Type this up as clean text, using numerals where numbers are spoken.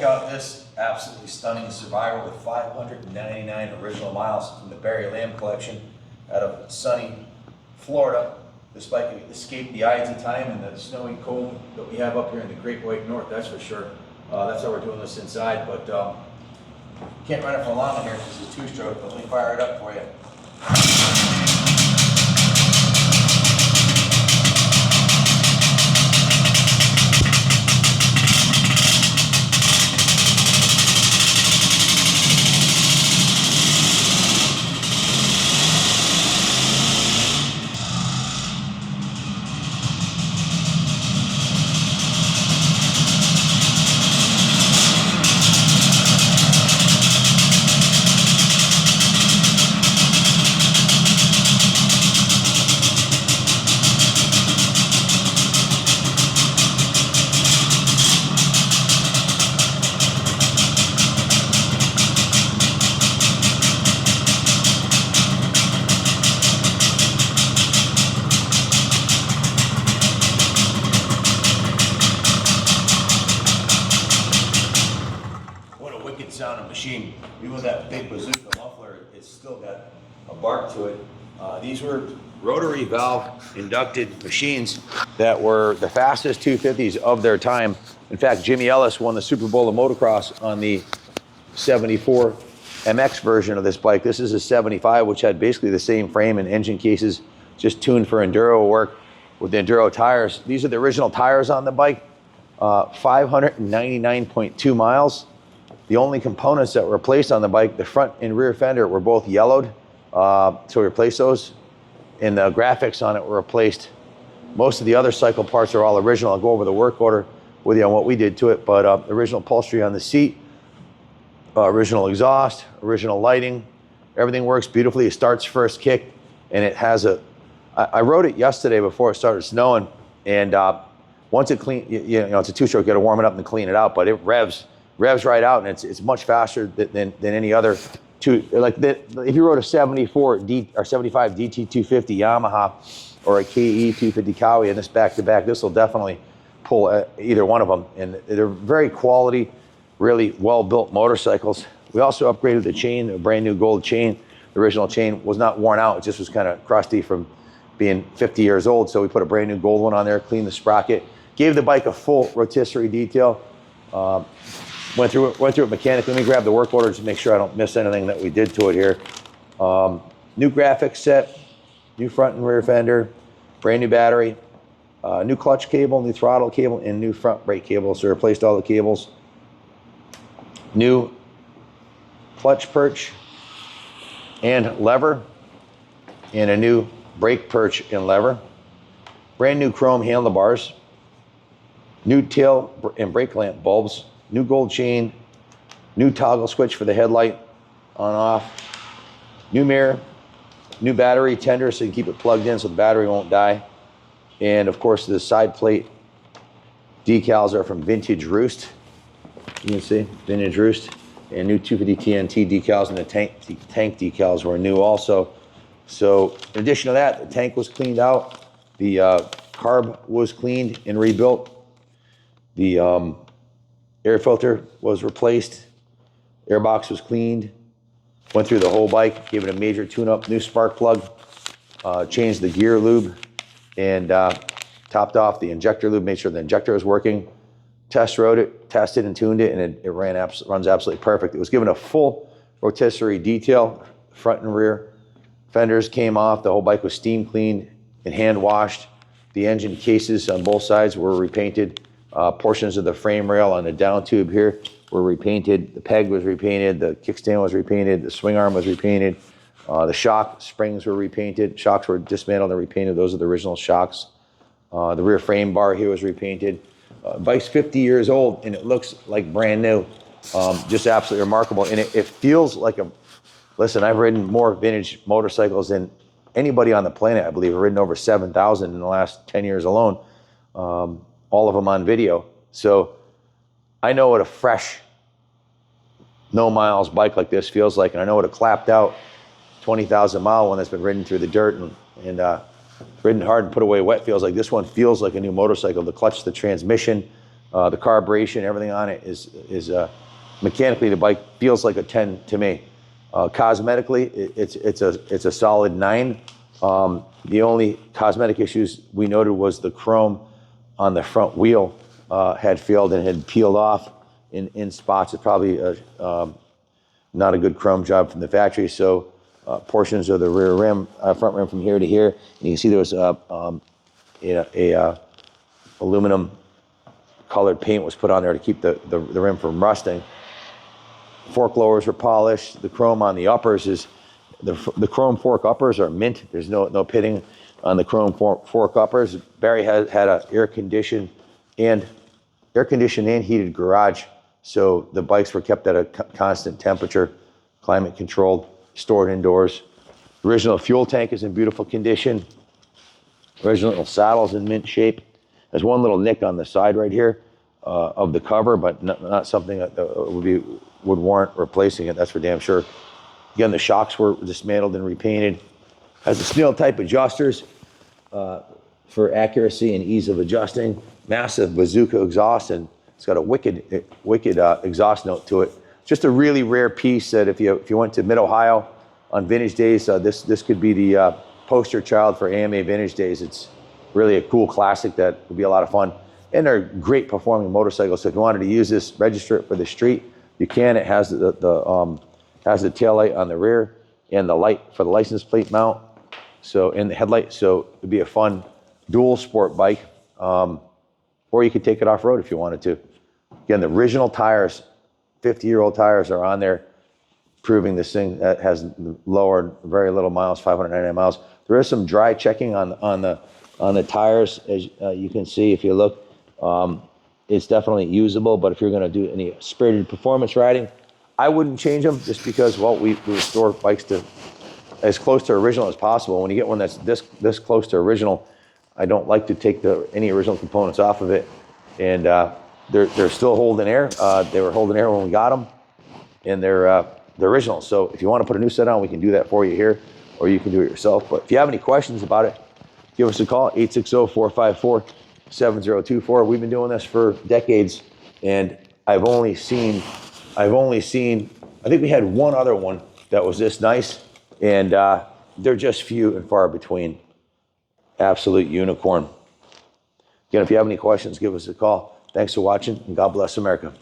check out this absolutely stunning survivor with 599 original miles from the Barry Lamb collection out of sunny Florida. This bike escaped the ides of time and the snowy cold that we have up here in the Great White North, that's for sure. That's how we're doing this inside, but can't run it for long in here because it's two-stroke, but let me fire it up for you. Sound of machine. Even with that big bazooka muffler, it's still got a bark to it. These were rotary valve inducted machines that were the fastest 250s of their time. In fact, Jimmy Ellis won the Super Bowl of motocross on the 74 MX version of this bike. This is a 75, which had basically the same frame and engine cases, just tuned for Enduro work with the Enduro tires. These are the original tires on the bike, 599.2 miles. The only components that were replaced on the bike, the front and rear fender, were both yellowed, so we replaced those, and the graphics on it were replaced. Most of the other cycle parts are all original. I'll go over the work order with you on what we did to it, but original upholstery on the seat, original exhaust, original lighting, everything works beautifully. It starts first kick, and it has a, I rode it yesterday before it started snowing, and once it clean, you know, it's a two-stroke, you gotta warm it up and clean it out, but it revs right out, and it's much faster than any other two. Like if you rode a 74 or 75 DT250 Yamaha or a KE 250 Kawi in this back-to-back, this will definitely pull either one of them. And they're very quality, really well-built motorcycles. We also upgraded the chain, a brand new gold chain. The original chain was not worn out, it just was kind of crusty from being 50 years old. So we put a brand new gold one on there, cleaned the sprocket, gave the bike a full rotisserie detail. Went through it mechanically. Let me grab the work order to make sure I don't miss anything that we did to it here. New graphics set, new front and rear fender, brand new battery, new clutch cable, new throttle cable, and new front brake cable. So we replaced all the cables. New clutch perch and lever, and a new brake perch and lever. Brand new chrome handlebars, new tail and brake lamp bulbs, new gold chain, new toggle switch for the headlight on off, new mirror, new battery tender so you can keep it plugged in so the battery won't die. And of course the side plate decals are from Vintage Roost. You can see Vintage Roost, and new 250 TNT decals, and the tank decals were new also. So in addition to that, the tank was cleaned out, the carb was cleaned and rebuilt, the air filter was replaced, airbox was cleaned, went through the whole bike, gave it a major tune-up, new spark plug, changed the gear lube, and topped off the injector lube, made sure the injector was working, test rode it, tested and tuned it, and it runs absolutely perfect. It was given a full rotisserie detail, front and rear. Fenders came off, the whole bike was steam cleaned and hand washed. The engine cases on both sides were repainted. Portions of the frame rail on the down tube here were repainted. The peg was repainted. The kickstand was repainted. The swing arm was repainted. The shock springs were repainted. Shocks were dismantled and repainted. Those are the original shocks. The rear frame bar here was repainted. Bike's 50 years old and it looks like brand new. Just absolutely remarkable. And it feels like a, listen, I've ridden more vintage motorcycles than anybody on the planet, I believe. I've ridden over 7,000 in the last 10 years alone. All of them on video. So I know what a fresh, no miles bike like this feels like, and I know what a clapped out 20,000 mile one that's been ridden through the dirt and ridden hard and put away wet feels like. This one feels like a new motorcycle. The clutch, the transmission, The carburation, everything on it is mechanically, the bike feels like a 10 to me. Cosmetically, it's a solid 9. The only cosmetic issues we noted was the chrome on the front wheel had failed and had peeled off in spots. It's probably not a good chrome job from the factory. So portions of the rear rim, front rim from here to here, and you can see there was a aluminum colored paint was put on there to keep the rim from rusting. Fork lowers were polished. The chrome on the uppers is, the chrome fork uppers are mint. There's no pitting on the chrome fork uppers. Barry had a air conditioned and heated garage. So the bikes were kept at a constant temperature, climate controlled, stored indoors. The original fuel tank is in beautiful condition. Original saddle's in mint shape. There's one little nick on the side right here of the cover, but not something that would warrant replacing it. That's for damn sure. Again, the shocks were dismantled and repainted. Has the snail type adjusters for accuracy and ease of adjusting. Massive bazooka exhaust, and it's got a wicked exhaust note to it. Just a really rare piece that if you went to Mid-Ohio on Vintage Days, this could be the poster child for AMA Vintage Days. It's really a cool classic that would be a lot of fun. And they're great performing motorcycles. So if you wanted to use this, register it for the street, you can. It has has the tail light on the rear and the light for the license plate mount. So, and the headlight. So it'd be a fun dual sport bike. Or you could take it off road if you wanted to. Again, the original tires, 50-year-old tires are on there, proving this thing that has lowered very little miles, 599 miles. There is some dry checking on the tires, as you can see if you look. It's definitely usable, but if you're going to do any spirited performance riding, I wouldn't change them just because, well, we restore bikes to as close to original as possible. When you get one that's this close to original, I don't like to take any original components off of it. And they're still holding air. They were holding air when we got them, and they're original. So if you want to put a new set on, we can do that for you here, or you can do it yourself. But if you have any questions about it, give us a call, 860-454-7024. We've been doing this for decades, and I've only seen, I think we had one other one that was this nice, and they're just few and far between. Absolute unicorn. Again, if you have any questions, give us a call. Thanks for watching, and God bless America.